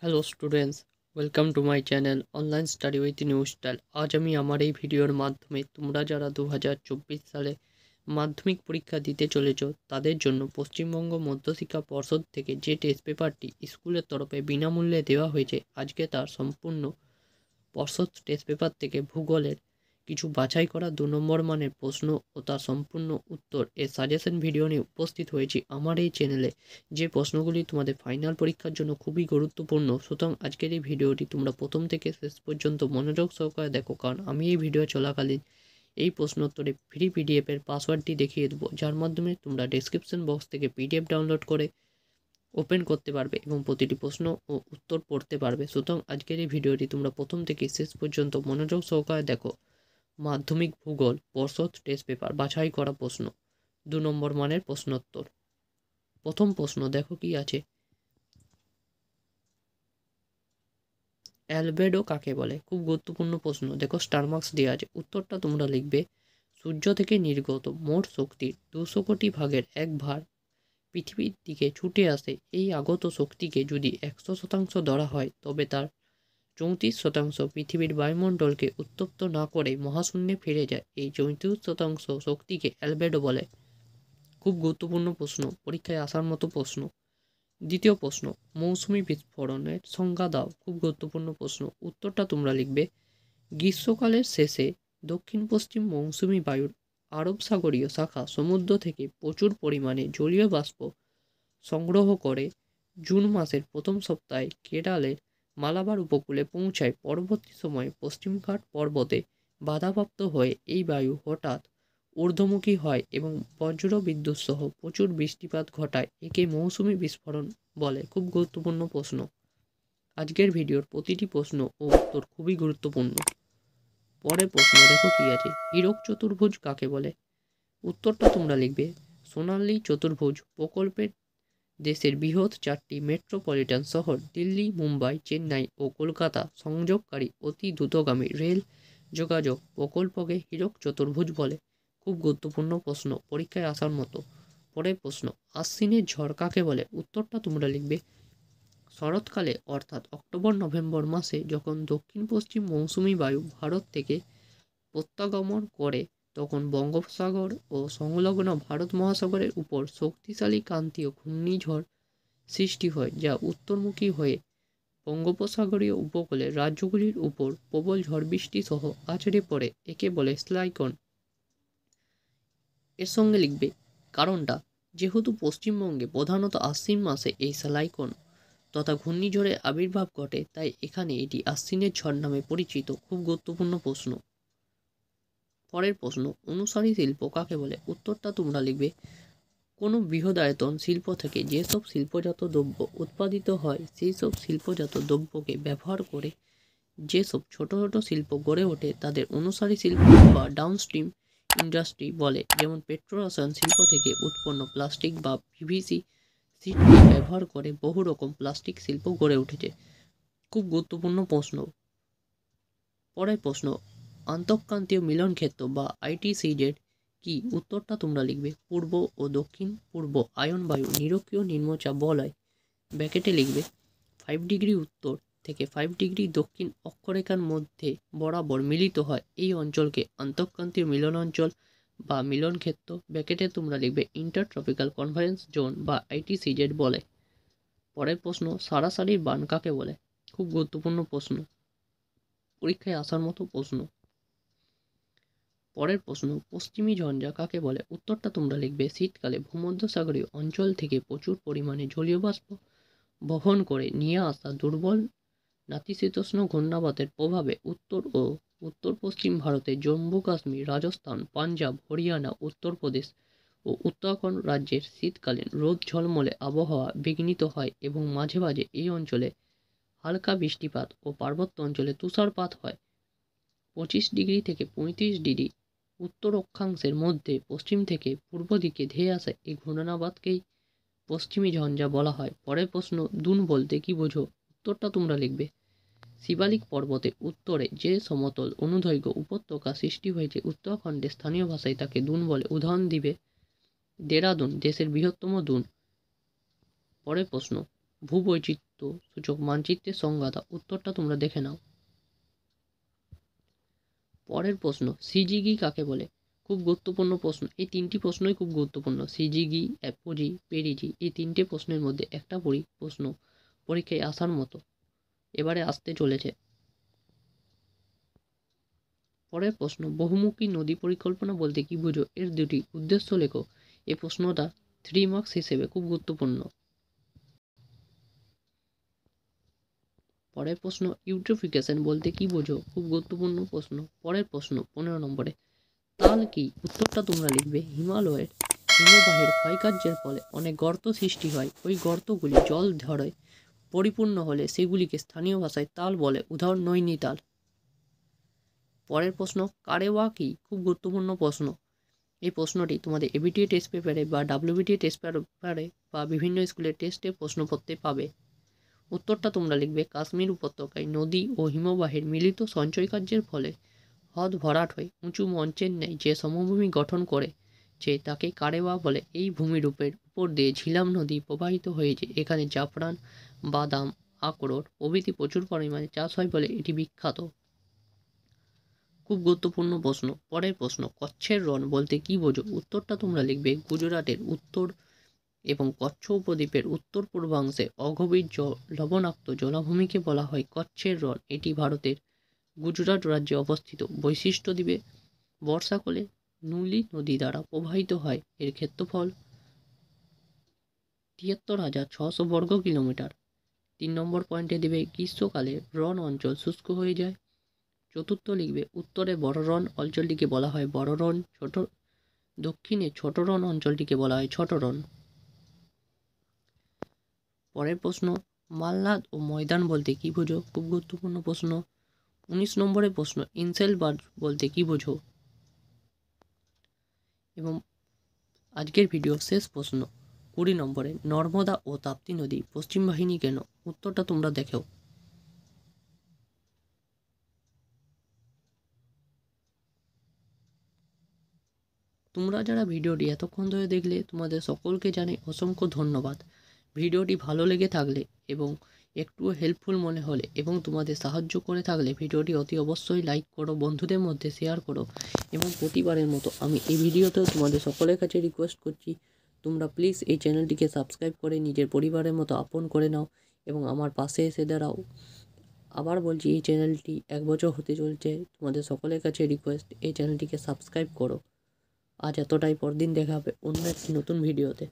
Hello students, welcome to my channel online study with new style. আজ আমি আমার এই ভিডিওর মাধ্যমে তোমরা যারা 2024 সালে মাধ্যমিক পরীক্ষা দিতে চলেছ তাদের জন্য পশ্চিমবঙ্গ মধ্যশিক্ষা পর্ষদ থেকে যে টেস্ট পেপারটি স্কুলের তরফে বিনামূল্যে দেওয়া হয়েছে, আজকে তার সম্পূর্ণ পর্ষদ টেস্ট পেপার থেকে ভূগোলের কিছু বাছাই করা 2 নম্বর মানের প্রশ্ন ও তার সম্পূর্ণ উত্তর এর সাজেশন ভিডিও নিয়ে উপস্থিত হয়েছি আমার এই চ্যানেলে। যে প্রশ্নগুলি তোমাদের ফাইনাল পরীক্ষার জন্য খুবই গুরুত্বপূর্ণ, সুতরাং আজকের এই ভিডিওটি তোমরা প্রথম থেকে শেষ পর্যন্ত মনোযোগ সহকারে দেখো, কারণ আমি এই ভিডিও চলাকালীন এই প্রশ্ন উত্তরে ফ্রি পিডিএফের পাসওয়ার্ডটি দেখিয়ে দেবো, যার মাধ্যমে তোমরা ডেসক্রিপশন বক্স থেকে পিডিএফ ডাউনলোড করে ওপেন করতে পারবে এবং প্রতিটি প্রশ্ন ও উত্তর পড়তে পারবে। সুতরাং আজকের এই ভিডিওটি তোমরা প্রথম থেকে শেষ পর্যন্ত মনোযোগ সহকারে দেখো। মাধ্যমিক ভূগোল পর্ষদ টেস্ট পেপার বাছাই করা প্রশ্ন 2 নম্বর মানের প্রশ্নোত্তর। প্রথম প্রশ্ন দেখো কি আছে। অ্যালবেডো কাকে বলে? খুব গুরুত্বপূর্ণ প্রশ্ন। দেখো স্টার মার্কস দেওয়া আছে, উত্তরটা তোমরা লিখবে সূর্য থেকে নির্গত মোট শক্তির 200 কোটি ভাগের 1 ভাগ পৃথিবীর দিকে ছুটে আসে। এই আগত শক্তিকে যদি 100% ধরা হয়, তবে তার 34% পৃথিবীর বায়ুমণ্ডলকে উত্তপ্ত না করে মহাশূন্যে ফিরে যায়। এই 34% শক্তিকে অ্যালবেডো বলে। খুব গুরুত্বপূর্ণ প্রশ্ন, পরীক্ষায় আসার মতো প্রশ্ন। দ্বিতীয় প্রশ্ন, মৌসুমি বিস্ফোরণের সংজ্ঞা দাও। খুব গুরুত্বপূর্ণ প্রশ্ন, উত্তরটা তোমরা লিখবে গ্রীষ্মকালের শেষে দক্ষিণ পশ্চিম মৌসুমি বায়ুর আরব সাগরীয় শাখা সমুদ্র থেকে প্রচুর পরিমাণে জলীয় বাষ্প সংগ্রহ করে জুন মাসের প্রথম সপ্তাহে কেরালের মালাবার উপকূলে পৌঁছায়। পরবর্তী সময়ে পশ্চিমঘাট পর্বতে বাধাপ্রাপ্ত হয়ে এই বায়ু হঠাৎ ঊর্ধ্বমুখী হয় এবং বজ্র বিদ্যুৎ সহ প্রচুর বৃষ্টিপাত ঘটায়। একে মৌসুমি বিস্ফোরণ বলে। খুব গুরুত্বপূর্ণ প্রশ্ন। আজকের ভিডিওর প্রতিটি প্রশ্ন ও উত্তর খুবই গুরুত্বপূর্ণ। পরের প্রশ্ন দেখো কি আছে। হীরক চতুর্ভুজ কাকে বলে? উত্তরটা তোমরা লিখবে সোনালী চতুর্ভুজ প্রকল্পের দেশের বৃহৎ 4টি মেট্রোপলিটন শহর দিল্লি, মুম্বাই, চেন্নাই ও কলকাতা সংযোগকারী অতি দ্রুতগামী রেল যোগাযোগ প্রকল্পকে হীরক চতুর্ভুজ বলে। খুব গুরুত্বপূর্ণ প্রশ্ন, পরীক্ষায় আসার মতো। পরের প্রশ্ন, আশ্বিনের ঝড় কাকে বলে? উত্তরটা তোমরা লিখবে শরৎকালে অর্থাৎ অক্টোবর নভেম্বর মাসে যখন দক্ষিণ পশ্চিম মৌসুমি বায়ু ভারত থেকে প্রত্যাগমন করে, তখন বঙ্গোপসাগর ও সংলগ্ন ভারত মহাসাগরের উপর শক্তিশালী ক্রান্তীয় ঘূর্ণিঝড় সৃষ্টি হয়, যা উত্তরমুখী হয়ে বঙ্গোপসাগরীয় উপকূলের রাজ্যগুলির উপর প্রবল ঝড় বৃষ্টি সহ আছড়ে পড়ে। একে বলে স্লাইকন। এর সঙ্গে লিখবে কারণটা, যেহেতু পশ্চিমবঙ্গে প্রধানত আশ্বিন মাসে এই স্লাইকন তথা ঘূর্ণিঝড়ের আবির্ভাব ঘটে, তাই এখানে এটি আশ্বিনের ঝড় নামে পরিচিত। খুব গুরুত্বপূর্ণ প্রশ্ন। পরের প্রশ্ন, অনুসারী শিল্প কাকে বলে? উত্তরটা তোমরা লিখবে কোনো বৃহদায়তন শিল্প থেকে যেসব শিল্পজাত দ্রব্য উৎপাদিত হয়, সেই সব শিল্পজাত দ্রব্যকে ব্যবহার করে যেসব ছোট ছোট শিল্প গড়ে ওঠে তাদের অনুসারী শিল্প বা ডাউনস্ট্রিম ইন্ডাস্ট্রি বলে। যেমন পেট্রোরসায়ন শিল্প থেকে উৎপন্ন প্লাস্টিক বা পিভিসি শিটকে ব্যবহার করে বহু রকম প্লাস্টিক শিল্প গড়ে উঠেছে। খুব গুরুত্বপূর্ণ প্রশ্ন। পরের প্রশ্ন, আন্তঃক্রান্তীয় মিলন ক্ষেত্র বা আইটিসিজেড কি? উত্তরটা তোমরা লিখবে পূর্ব ও দক্ষিণ পূর্ব আয়ন বায়ু নিরক্ষীয় নিম্নচাপ বলয়। ব্র্যাকেটে লিখবে 5 ডিগ্রি উত্তর থেকে 5 ডিগ্রি দক্ষিণ অক্ষরেখার মধ্যে বরাবর মিলিত হয় এই অঞ্চলকে আন্তঃক্রান্তীয় মিলন অঞ্চল বা মিলন ক্ষেত্র, ব্র্যাকেটে তোমরা লিখবে ইন্টারট্রপিক্যাল কনভারেন্স জোন বা আইটিসিজেড বলে। পরের প্রশ্ন, সারাসারির বান কাকে বলে? খুব গুরুত্বপূর্ণ প্রশ্ন, পরীক্ষায় আসার মতো প্রশ্ন। পরের প্রশ্ন, পশ্চিমী ঝঞ্ঝা কাকে বলে? উত্তরটা তোমরা লিখবে শীতকালে ভূমধ্যসাগরীয় অঞ্চল থেকে প্রচুর পরিমাণে জলীয় বাষ্প বহন করে নিয়ে আসা দুর্বল নাতিশীতোষ্ণ ঘূর্ণাবাতের প্রভাবে উত্তর ও উত্তর পশ্চিম ভারতে জম্মু কাশ্মীর, রাজস্থান, পাঞ্জাব, হরিয়ানা, উত্তরপ্রদেশ ও উত্তরাখণ্ড রাজ্যের শীতকালীন রোদ ঝলমলে আবহাওয়া বিঘ্নিত হয় এবং মাঝে মাঝে এই অঞ্চলে হালকা বৃষ্টিপাত ও পার্বত্য অঞ্চলে তুষারপাত হয়। 25 ডিগ্রি থেকে 35 ডিগ্রি উত্তর অক্ষাংশের মধ্যে পশ্চিম থেকে পূর্ব দিকে ধেয়ে আসা এই ঘূর্ণাবাতকেই পশ্চিমী ঝঞ্ঝা বলা হয়। পরের প্রশ্ন, দুন বলতে কি বোঝো? উত্তরটা তোমরা লিখবে শিবালিক পর্বতের উত্তরে যে সমতল অনুদৈর্ঘ্য উপত্যকা সৃষ্টি হয়েছে উত্তরাখণ্ডের স্থানীয় ভাষায় তাকে দুন বলে। উদাহরণ দিবে দেরাদুন, দেশের বৃহত্তম দুন। পরের প্রশ্ন, ভূবৈচিত্র্য গুরুত্ব সূচক মানচিত্রের সংজ্ঞা দাও। উত্তরটা তোমরা দেখে নাও। পরের প্রশ্ন, সিজিগি কাকে বলে? খুব গুরুত্বপূর্ণ প্রশ্ন। এই তিনটি প্রশ্নই খুব গুরুত্বপূর্ণ। সিজিগি, অ্যাপোজি, পেরিজি, এই তিনটে প্রশ্নের মধ্যে একটা প্রশ্ন পরীক্ষায় আসার মতো এবারে আসতে চলেছে। পরের প্রশ্ন, বহুমুখী নদী পরিকল্পনা বলতে কি বুঝো? এর দুটি উদ্দেশ্য লেখো। এই প্রশ্নটা 3 মার্কস হিসেবে খুব গুরুত্বপূর্ণ। পরের প্রশ্ন, ইউট্রোফিকেশন বলতে কি বোঝো? খুব গুরুত্বপূর্ণ প্রশ্ন। পরের প্রশ্ন 15 নম্বরে, তাল কি? উত্তরটা তোমরা লিখবে। হিমালয়ের হিমবাহের ক্ষয়কার্যের ফলে অনেক গর্ত সৃষ্টি হয়। ওই গর্তগুলি জল ধরে পরিপূর্ণ হলে সেগুলিকে স্থানীয় ভাষায় তাল বলে। উদাহরণ নৈনিতাল। পরের প্রশ্ন, কারেওয়া কি? খুব গুরুত্বপূর্ণ প্রশ্ন। এই প্রশ্নটি তোমাদের এবিটিএ টেস্ট পেপারে বা ডাব্লিউবিটিএ টেস্ট পেপারে বা বিভিন্ন স্কুলের টেস্টে প্রশ্নপত্রে পাবে। উত্তরটা তোমরা লিখবে। কাশ্মীর উপত্যকায় নদী ও হিমবাহের মিলিত সঞ্চয় কার্যের ফলে হ্রদ ভরাট হয়ে উঁচু মঞ্চের ন্যায় যে সমভূমি গঠন করেছে তাকে কারেওয়া বলে। এই ভূমিরূপের উপর দিয়ে ঝিলাম নদী প্রবাহিত হয়েছে। এখানে জাফরান, বাদাম, আখরোট প্রভৃতি প্রচুর পরিমাণে চাষ হয় বলে এটি বিখ্যাত। খুব গুরুত্বপূর্ণ প্রশ্ন। পরের প্রশ্ন, কচ্ছের রণ বলতে কি বোঝো? উত্তরটা তোমরা লিখবে। গুজরাটের উত্তর এবং কচ্ছ উপদ্বীপের উত্তর পূর্বাংশে অগভীর লবণাক্ত জলাভূমিকে বলা হয় কচ্ছের রণ। এটি ভারতের গুজরাট রাজ্যে অবস্থিত। বৈশিষ্ট্য দিবে, বর্ষাকালে নুলি নদী দ্বারা প্রবাহিত হয়। এর ক্ষেত্রফল ৭৩,৬০০ বর্গ কিলোমিটার। 3 নম্বর পয়েন্টে দেবে, গ্রীষ্মকালে রণ অঞ্চল শুষ্ক হয়ে যায়। চতুর্থ লিখবে, উত্তরে বড় রণ অঞ্চলটিকে বলা হয় বড় রণ, দক্ষিণে ছোট রণ অঞ্চলটিকে বলা হয় ছোট রণ। পরের প্রশ্ন, মালনাদ ও ময়দান বলতে কি বোঝো? খুব গুরুত্বপূর্ণ প্রশ্ন। 19 নম্বরের প্রশ্ন, ইনসেলবার্গ বলতে কি বোঝো? এবং আজকের ভিডিও শেষ প্রশ্ন 20 নম্বরে, নর্মদা ও তাপ্তি নদী পশ্চিম বাহিনী কেন? উত্তরটা তোমরা দেখো। তোমরা যারা ভিডিওটি এতক্ষণ ধরে দেখলে তোমাদের সকলকে জানাই অসংখ্য ধন্যবাদ। ভিডিওটি ভালো লেগে থাকলে এবং একটুও হেল্পফুল মনে হলে এবং তোমাদের সাহায্য করে থাকলে ভিডিওটি অতি অবশ্যই লাইক করো, বন্ধুদের মধ্যে শেয়ার করো এবং প্রতিবারের মতো আমি এই ভিডিওতেও তোমাদের সকলের কাছে রিকোয়েস্ট করছি, তোমরা প্লিজ এই চ্যানেলটিকে সাবস্ক্রাইব করে নিজের পরিবারের মতো আপন করে নাও এবং আমার পাশে এসে দাঁড়াও। আবার বলছি, এই চ্যানেলটি 1 বছর হতে চলছে। তোমাদের সকলের কাছে রিকোয়েস্ট, এই চ্যানেলটিকে সাবস্ক্রাইব করো। আজ এতটাই, পরদিন দেখা হবে অন্য একটি নতুন ভিডিওতে।